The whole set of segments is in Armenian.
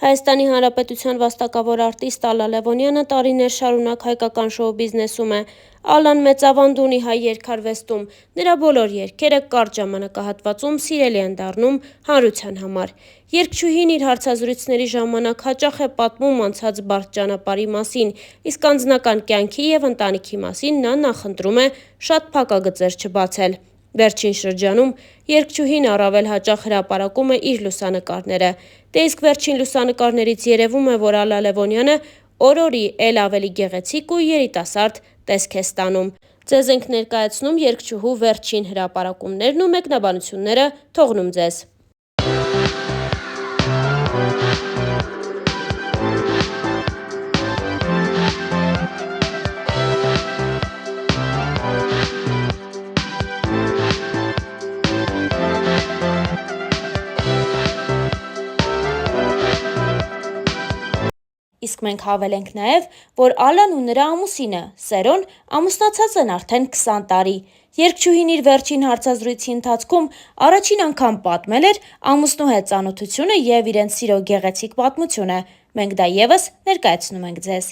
Հայաստանի Հանրապետության վաստակավոր արտիստ Ալլա Լևոնյանը տարիներ շարունակ հայկական շոու բիզնեսում է։ Ալլան մեծ ավանդ ունի հայ երգարվեստում։ Նրա բոլոր երգերը կարճ ժամանակահատվածում սիրելի են դառնում հանրության համար։ Երգչուհին իր հարցազրույցների ժամանակ հաճախ է պատմում անցած բարդ ճանապարհի մասին, իսկ անձնական կյանքի եւ ընտանիքի մասին նա նախընտրում է շատ փակագծեր չբացել։ Վերջին շրջանում երգչուհին առավել հաճախ հրապարակում է իր լուսանկարները։ Դե իսկ վերջին լուսանկարներից երևում է, որ Ալլա Լևոնյանը օր-օրի էլ ավելի գեղեցիկ ու երիտասարդ տեսք է ստանում։ Ձեզ ենք ներկայացնում երգչուհու վերջին հրապարակումներն ու մեկնաբանությունները թողնում ձեզ։ Իսկ մենք հավելենք նաև, որ Ալլան ու նրա ամուսինը՝ Սերոն, ամուսնացած են արդեն 20 տարի։ Երգչուհին իր վերջին հարցազրույցի ընթացքում առաջին անգամ պատմել էր ամուսնու հետ ծանոթությունը եւ իրենց սիրո գեղեցիկ պատմությունը։ Մենք դա եւս ներկայացնում ենք ձեզ։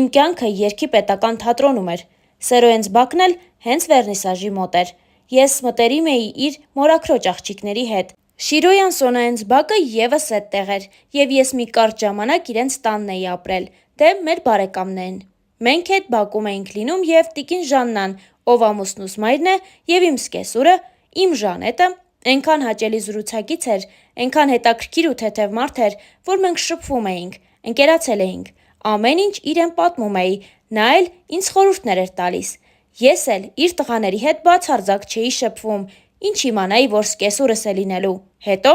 Իմ կյանքը երգի պետական թատրոնում էր։ Սերոյենց բակն էլ հենց վերնիսաժի մոտ էր։ Ես մտերիմ էի իր մորաքրոջ աղջիկների հետ։ Շիրոյան Սոնայենց բակը եւս այդտեղ էր, եւ ես մի կարճ ժամանակ իրենց տանն էի ապրել, դե մեր բարեկամներն։ Մենք այդ բակում էինք լինում եւ տիկին Ժաննան, ով ամուսնուս մայրն է, եւ իմ սկեսուրը, իմ Ժանետը, այնքան հաճելի զրուցակից էր, այնքան հետաքրքիր ու թեթև մարդ էր, որ մենք շփվում էինք, ընկերացել էինք, ամեն ինչ իրեն պատմում էի, նա էլ ինձ խորհուրդներ էր տալիս։ Ես էլ իր տղաների հետ բացարձակ չէի շփվում, ինչ իմանայի, որ սկեսուրս է լինելու։ Հետո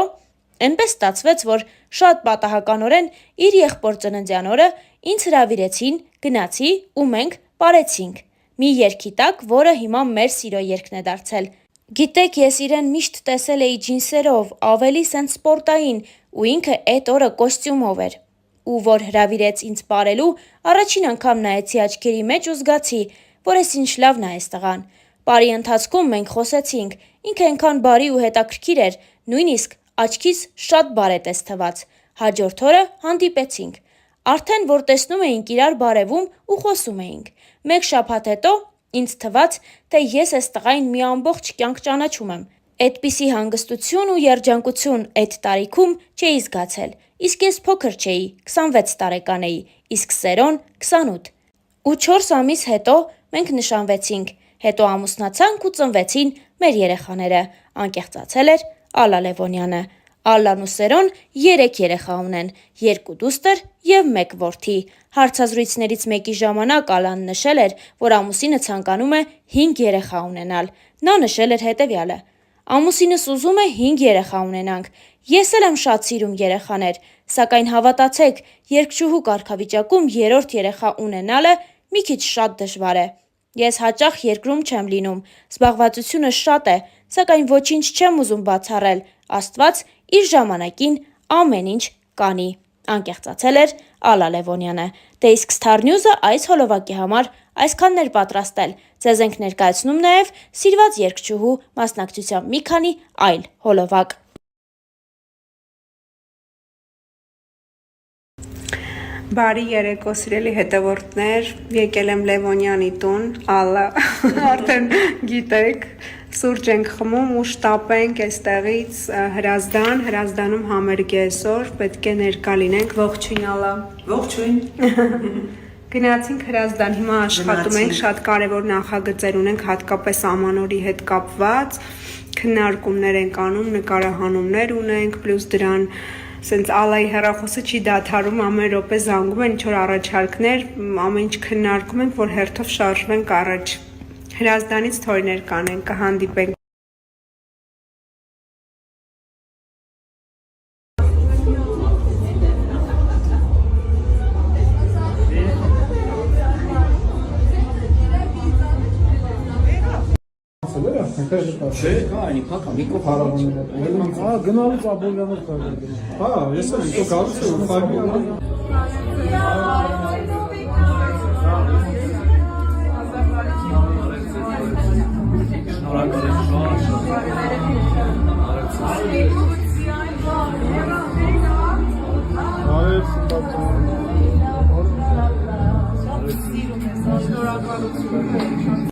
այնպես ստացվեց, որ շատ պատահականորեն իր եղբոր ծննդյան օրը ինձ հրավիրեցին, գնացի ու մենք պարեցինք։ Մի երգի տակ, որը հիմա մեր սիրո երգն է դարձել։ Գիտեք, ես իրեն միշտ տեսել էի ջինսերով, ավելի սենց սպորտային, ու ինքը այդ օրը կոստյումով էր։ Ու որ հրավիրեց ինձ պարելու, առաջին անգամ նայեցի աչքերի մեջ ու զգացի, որ էս ինչ լավ նայես տղան։ Պարի ընթացքում մենք խոսեցինք, ինքը այնքան բարի ու հետաքրքիր էր, նույնիսկ աչքիս շատ բարետես թվաց։ Հաջորդ օրը հանդիպեցինք։ Արդեն որ տեսնում էինք իրար բարևում ու խոսում էինք։ Մեկ շաբաթ հետո ինձ թվաց, թե ես այս տղային մի ամբողջ կյանք ճանաչում եմ։ Այդպիսի հանգստություն ու երջանկություն այդ տարիքում չէի զգացել։ Իսկ ես փոքր չէի, 26 տարեկան էի, իսկ Սերոն 28։ Ու 4 ամիս հետո մենք նշանվեցինք, հետո ամուսնացանք ու ծնվեցին մեր երեխաները, անկեղծացել էր Ալլա Լևոնյանը։ Ալլան ու Սերոն 3 երեխա ունեն, 2 դուստր եւ 1 որդի։ Հարցազրույցներից մեկի ժամանակ Ալլան նշել էր, որ ամուսինը ցանկանում է 5 երեխա ունենալ։ Նա նշել էր հետեւյալը. ամուսինս ուզում է 5 երեխա ունենանք։ Ես էլ եմ շատ սիրում երեխաներ, սակայն հավատացեք, երգչուհու կարգավիճակում 3-րդ երեխա ունենալը մի քիչ շատ դժվար է։ Ես հաճախ երկրում չեմ լինում, զբաղվածությունը շատ է, սակայն ոչինչ չեմ ուզում բացառել, Աստված իր ժամանակին ամեն ինչ կանի, անկեղծացել էր Ալլա Լևոնյանը։ Դե իսկ Star News-ը այս հոլովակի համար այսքանն էր պատրաստել։ Ձեզ ենք ներկայացնում նաև սիրված երգչուհու մասնակցությամբ մի քանի այլ հոլովակ։ Բարի երեկո սիրելի հետևորդներ, եկել եմ Լևոնյանի տուն, Ալլա, արդեն գիտեք, սուրճ ենք խմում ու շտապենք այստեղից Հրազդանում համերգ է այսօր, պետք է ներկա լինենք, ողջույն Ալլա։ Ողջույն։ Գնացինք Հրազդան, հիմա աշխատում ենք, շատ կարևոր նախագծեր ունենք, հատկապես ամանորի հետ կապված, քննարկումներ ենք անում, նկարահանումներ ունենք, պլյուս դրան սենց Ալլայի հեռախոսը չի դադարում, ամեն րոպե զանգում են, ինչ որ առաջարկներ, ամեն ինչ քննարկում ենք, որ հերթով շարժվենք առաջ։ Հրազդանից թորներ կանենք, կհանդիպենք։ Չէ, կա, այնի փակա, մի կողմ հարավաններ։ Գնալուց Աբովյանով կա։ Հա, ես էլ ինքո գալուց եմ ֆայլը։ Այո, Շնորհակալություն։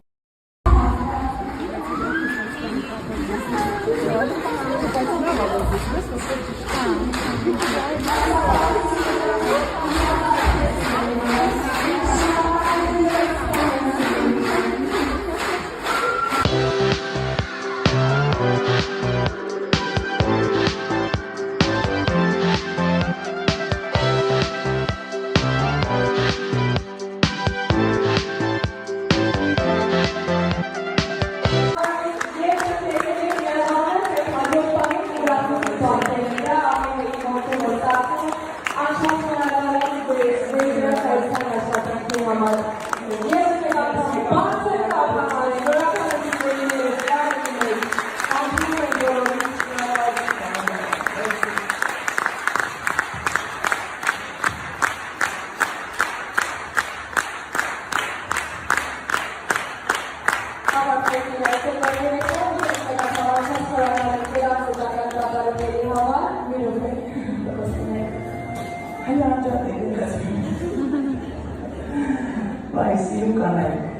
Vai, sim, canal.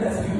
I